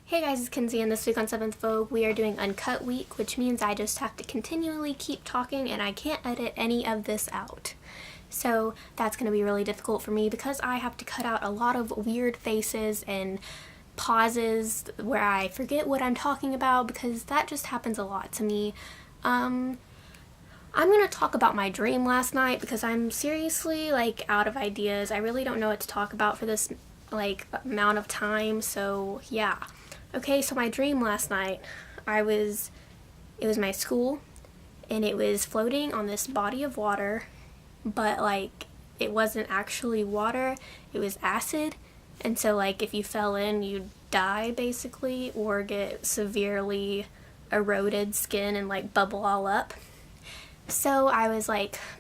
Hey guys, it's Kenzy, and this week on 7th Vogue we are doing Uncut Week, which means I just have to continually keep talking and I can't edit any of this out. So that's going to be really difficult for me because I have to cut out a lot of weird faces and pauses where I forget what I'm talking about because that just happens a lot to me. I'm going to talk about my dream last night because I'm seriously out of ideas. I really don't know what to talk about for this amount of time, so yeah. Okay, so my dream last night, it was my school, and it was floating on this body of water, but it wasn't actually water, it was acid, and so if you fell in, you'd die basically, or get severely eroded skin and bubble all up. So I was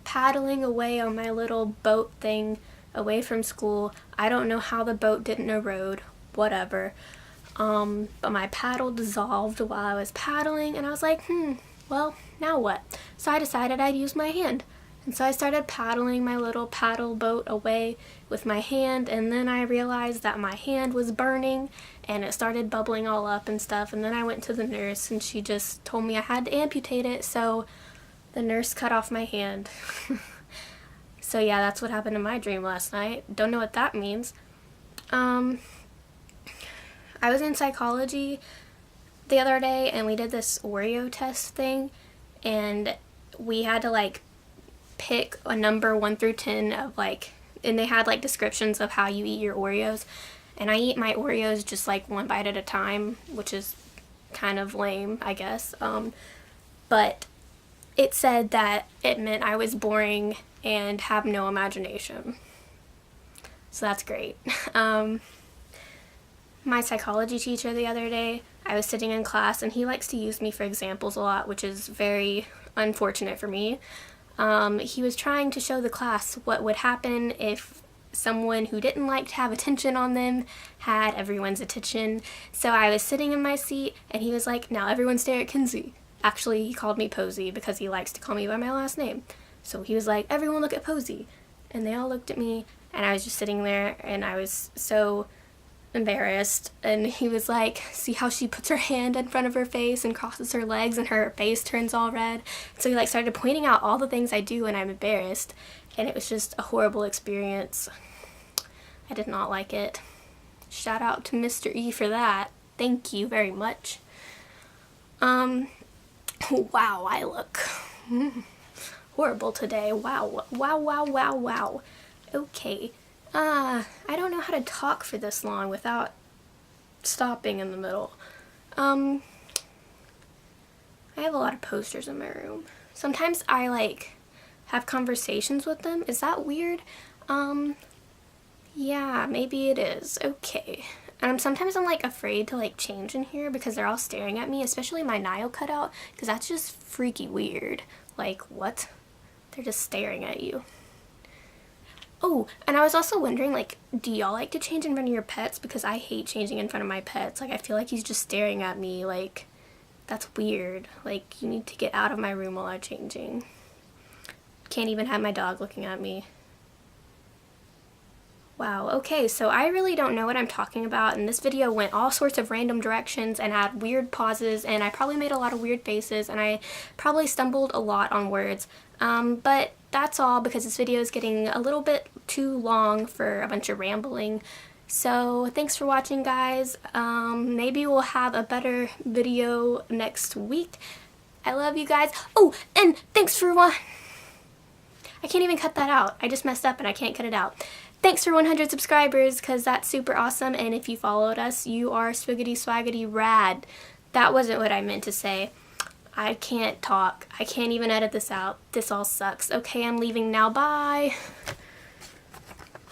paddling away on my little boat thing away from school. I don't know how the boat didn't erode, whatever. But my paddle dissolved while I was paddling, and I was like, well, now what? So I decided I'd use my hand. And so I started paddling my little paddle boat away with my hand, and then I realized that my hand was burning, and it started bubbling all up and stuff, and then I went to the nurse, and she just told me I had to amputate it, so the nurse cut off my hand. So yeah, that's what happened in my dream last night. Don't know what that means. I was in psychology the other day, and we did this Oreo test thing, and we had to pick a number 1 through 10 of and they had descriptions of how you eat your Oreos, and I eat my Oreos just one bite at a time, which is kind of lame, I guess. But it said that it meant I was boring and have no imagination, so that's great. My psychology teacher the other day, I was sitting in class, and he likes to use me for examples a lot, which is very unfortunate for me. He was trying to show the class what would happen if someone who didn't like to have attention on them had everyone's attention. So I was sitting in my seat, and he was like, now everyone stare at Kenzy. Actually, he called me Posey because he likes to call me by my last name. So he was like, everyone look at Posey. And they all looked at me, and I was just sitting there, and I was so embarrassed, and he was like, see how she puts her hand in front of her face and crosses her legs and her face turns all red? So he started pointing out all the things I do when I'm embarrassed, and it was just a horrible experience. I did not like it. Shout out to Mr. E for that. Thank you very much. Wow, I look horrible today. Wow. Okay. I don't know how to talk for this long without stopping in the middle. I have a lot of posters in my room. Sometimes I have conversations with them. Is that weird? Yeah, maybe it is. Okay. Sometimes I'm afraid to change in here because they're all staring at me, especially my nail cutout, because that's just freaky weird. What? They're just staring at you. Oh, and I was also wondering, do y'all like to change in front of your pets? Because I hate changing in front of my pets. I feel like he's just staring at me, that's weird. You need to get out of my room while I'm changing. Can't even have my dog looking at me. Wow, okay, so I really don't know what I'm talking about, and this video went all sorts of random directions and had weird pauses, and I probably made a lot of weird faces, and I probably stumbled a lot on words. But that's all because this video is getting a little bit too long for a bunch of rambling. So thanks for watching, guys. Maybe we'll have a better video next week. I love you guys. Oh, and thanks for I can't even cut that out. I just messed up and I can't cut it out. Thanks for 100 subscribers, because that's super awesome, and if you followed us, you are swiggity swaggity rad. That wasn't what I meant to say. I can't talk. I can't even edit this out. This all sucks. Okay, I'm leaving now. Bye.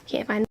Can't find